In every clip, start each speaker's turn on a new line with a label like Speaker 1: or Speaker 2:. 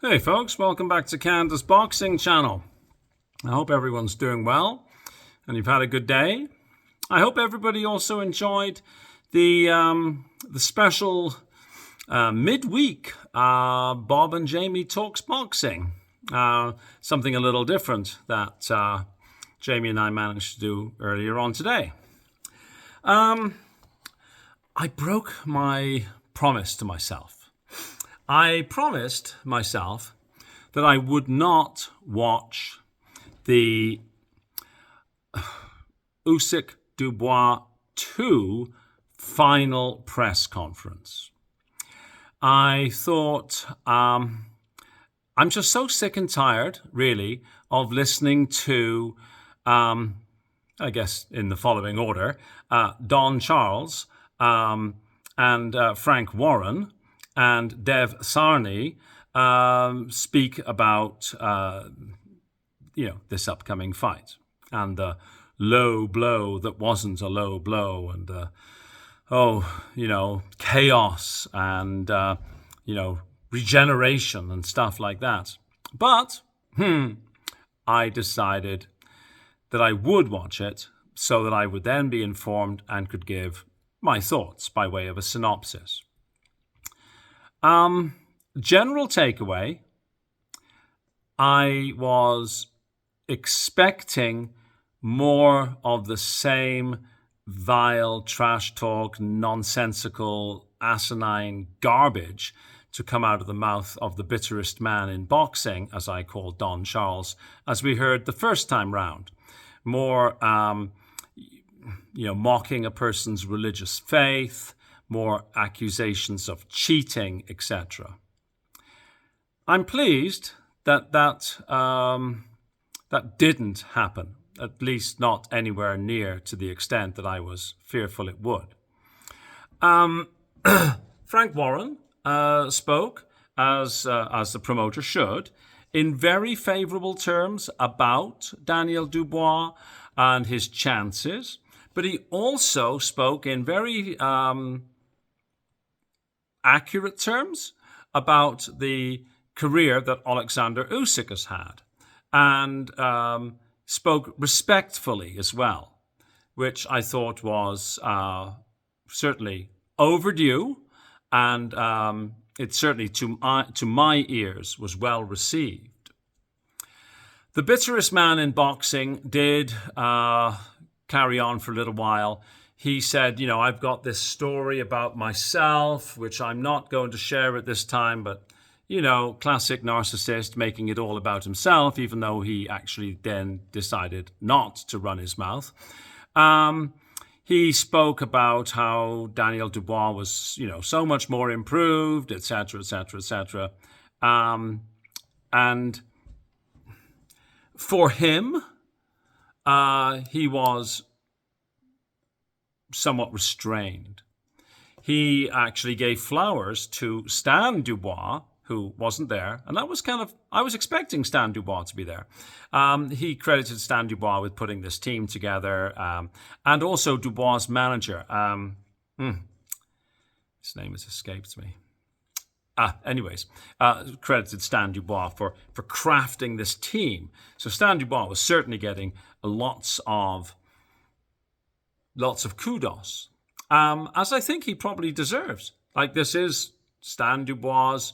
Speaker 1: Hey folks, welcome back to Candace Boxing Channel. I hope everyone's doing well and you've had a good day. I hope everybody also enjoyed the special midweek Bob and Jamie Talks Boxing. Something a little different that Jamie and I managed to do earlier on today. I broke my promise to myself. I promised myself that I would not watch the Usyk Dubois 2 final press conference. I thought, I'm just so sick and tired, really, of listening to, I guess in the following order, Don Charles and Frank Warren and Dev Sarni speak about, this upcoming fight and the low blow that wasn't a low blow and, chaos and, regeneration and stuff like that. But I decided that I would watch it so that I would then be informed and could give my thoughts by way of a synopsis. General takeaway, I was expecting more of the same vile, trash talk, nonsensical, asinine garbage to come out of the mouth of the bitterest man in boxing, as I call Don Charles, as we heard the first time round. More, mocking a person's religious faith, more accusations of cheating, etc. I'm pleased that didn't happen, at least not anywhere near to the extent that I was fearful it would. Frank Warren spoke, as the promoter should, in very favorable terms about Daniel Dubois and his chances, but he also spoke in very accurate terms about the career that Olexander Usyk has had, and spoke respectfully as well, which I thought was certainly overdue, and it certainly to my ears was well received. The bitterest man in boxing did carry on for a little while. He said, I've got this story about myself, which I'm not going to share at this time, but, classic narcissist making it all about himself, even though he actually then decided not to run his mouth. He spoke about how Daniel Dubois was, so much more improved, etc., etc., etc. And for him, he was somewhat restrained. He actually gave flowers to Stan Dubois, who wasn't there, and I was expecting Stan Dubois to be there. He credited Stan Dubois with putting this team together, and also Dubois' manager. His name has escaped me. Credited Stan Dubois for crafting this team. So Stan Dubois was certainly getting lots of kudos, as I think he probably deserves. Like, this is Stan Dubois'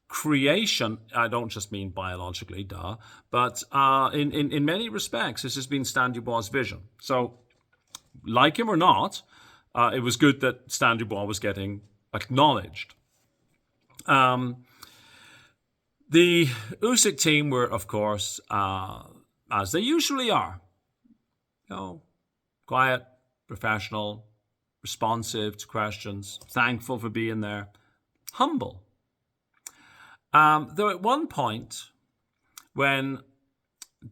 Speaker 1: creation. I don't just mean biologically, but in many respects, this has been Stan Dubois' vision. So, like him or not, it was good that Stan Dubois was getting acknowledged. The Usyk team were, of course, as they usually are, quiet, professional, responsive to questions, thankful for being there, humble. Though at one point, when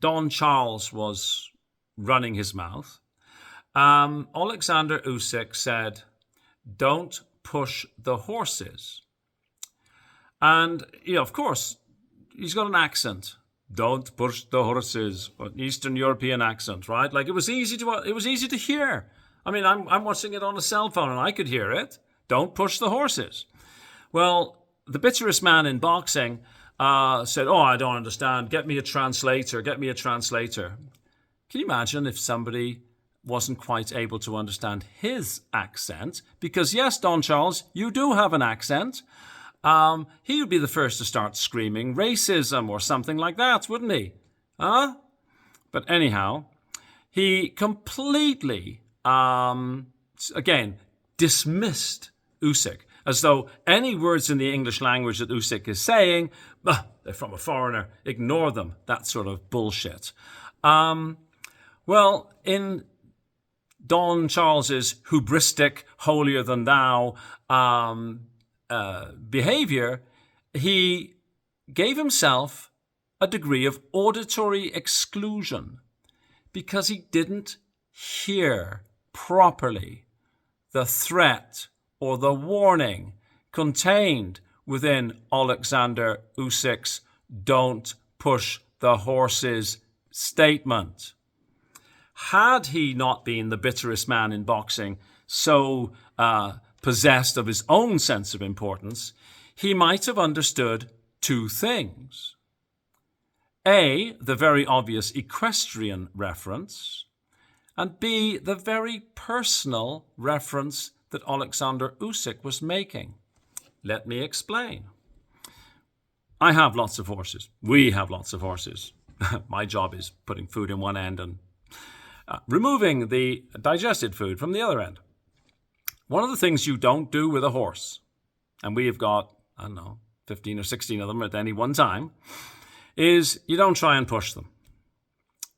Speaker 1: Don Charles was running his mouth, Olexander Usyk said, "Don't push the horses." And, of course, he's got an accent. Don't push the horses, an Eastern European accent, right? Like, it was easy to hear. I mean, I'm watching it on a cell phone and I could hear it. Don't push the horses. Well, the bitterest man in boxing said, "Oh, I don't understand. Get me a translator. Get me a translator." Can you imagine if somebody wasn't quite able to understand his accent? Because yes, Don Charles, you do have an accent. He would be the first to start screaming racism or something like that, wouldn't he? Huh? But anyhow, he completely, again, dismissed Usyk, as though any words in the English language that Usyk is saying, they're from a foreigner, ignore them, that sort of bullshit. Well, in Don Charles's hubristic, holier-than-thou behavior, he gave himself a degree of auditory exclusion because he didn't hear properly the threat or the warning contained within Olexander Usyk's "Don't push the horses" statement. Had he not been the bitterest man in boxing, so possessed of his own sense of importance, he might have understood two things. A, the very obvious equestrian reference, and B, the very personal reference that Olexander Usyk was making. Let me explain. I have lots of horses. We have lots of horses. My job is putting food in one end and removing the digested food from the other end. One of the things you don't do with a horse, and we have got, 15 or 16 of them at any one time, is you don't try and push them,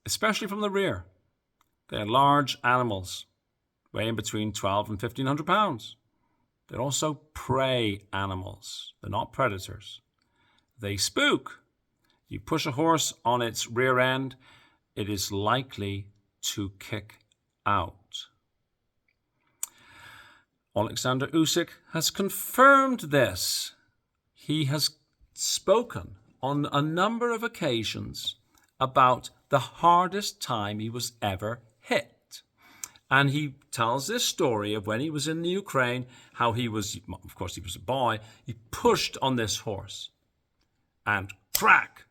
Speaker 1: especially from the rear. They're large animals, weighing between 12 and 1,500 pounds. They're also prey animals. They're not predators. They spook. You push a horse on its rear end, it is likely to kick out. Olexander Usyk has confirmed this. He has spoken on a number of occasions about the hardest time he was ever hit. And he tells this story of when he was in the Ukraine, how he was, of course he was a boy, he pushed on this horse and crack,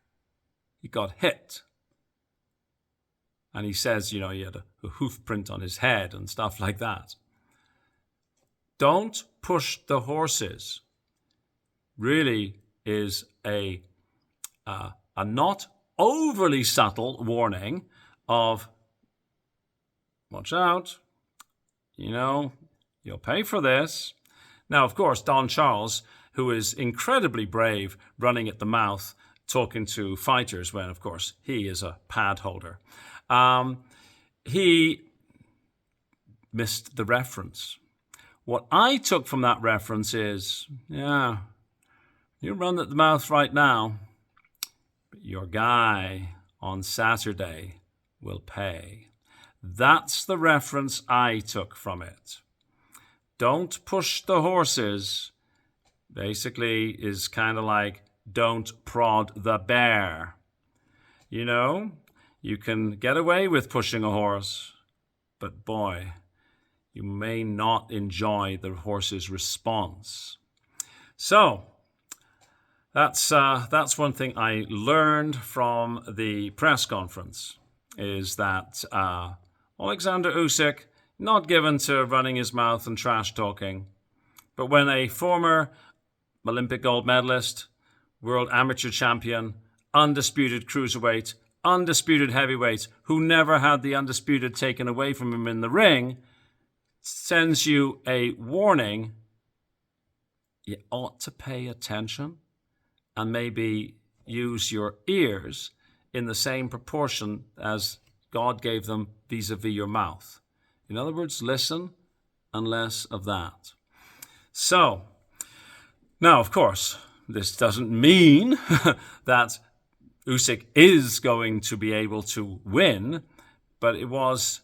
Speaker 1: he got hit. And he says, he had a hoof print on his head and stuff like that. Don't push the horses really is a not overly subtle warning of, watch out, you'll pay for this. Now, of course, Don Charles, who is incredibly brave, running at the mouth, talking to fighters when, of course, he is a pad holder. He missed the reference. What I took from that reference is, you run at the mouth right now, but your guy on Saturday will pay. That's the reference I took from it. Don't push the horses, basically is kind of like don't prod the bear. You can get away with pushing a horse, but boy, you may not enjoy the horse's response. So, that's one thing I learned from the press conference, is that Olexander Usyk, not given to running his mouth and trash talking, but when a former Olympic gold medalist, world amateur champion, undisputed cruiserweight, undisputed heavyweight, who never had the undisputed taken away from him in the ring, sends you a warning, you ought to pay attention and maybe use your ears in the same proportion as God gave them vis-a-vis your mouth. In other words, listen and less of that. So, now, of course, this doesn't mean that Usyk is going to be able to win, but it was,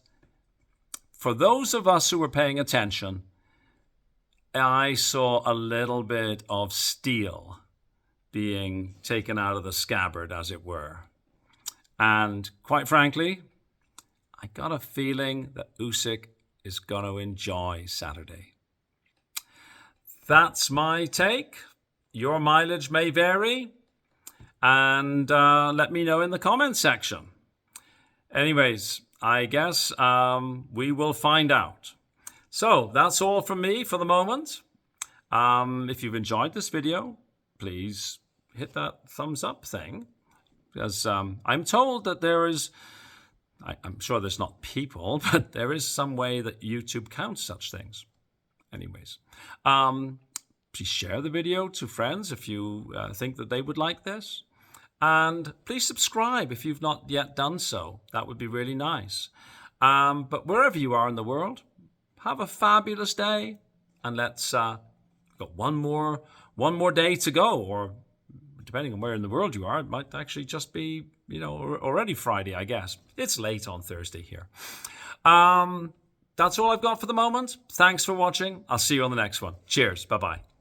Speaker 1: for those of us who were paying attention, I saw a little bit of steel being taken out of the scabbard, as it were. And quite frankly, I got a feeling that Usyk is going to enjoy Saturday. That's my take. Your mileage may vary. and let me know in the comment section. Anyways, I guess we will find out. So that's all from me for the moment. If you've enjoyed this video, please hit that thumbs up thing, because I'm told that there is, I'm sure there's not people, but there is some way that YouTube counts such things. Anyways, please share the video to friends if you think that they would like this. And please subscribe if you've not yet done so. That would be really nice. But wherever you are in the world, have a fabulous day. And let's got one more day to go, or depending on where in the world you are, it might actually just be, already Friday, I guess. It's late on Thursday here. That's all I've got for the moment. Thanks for watching. I'll see you on the next one. Cheers. Bye-bye.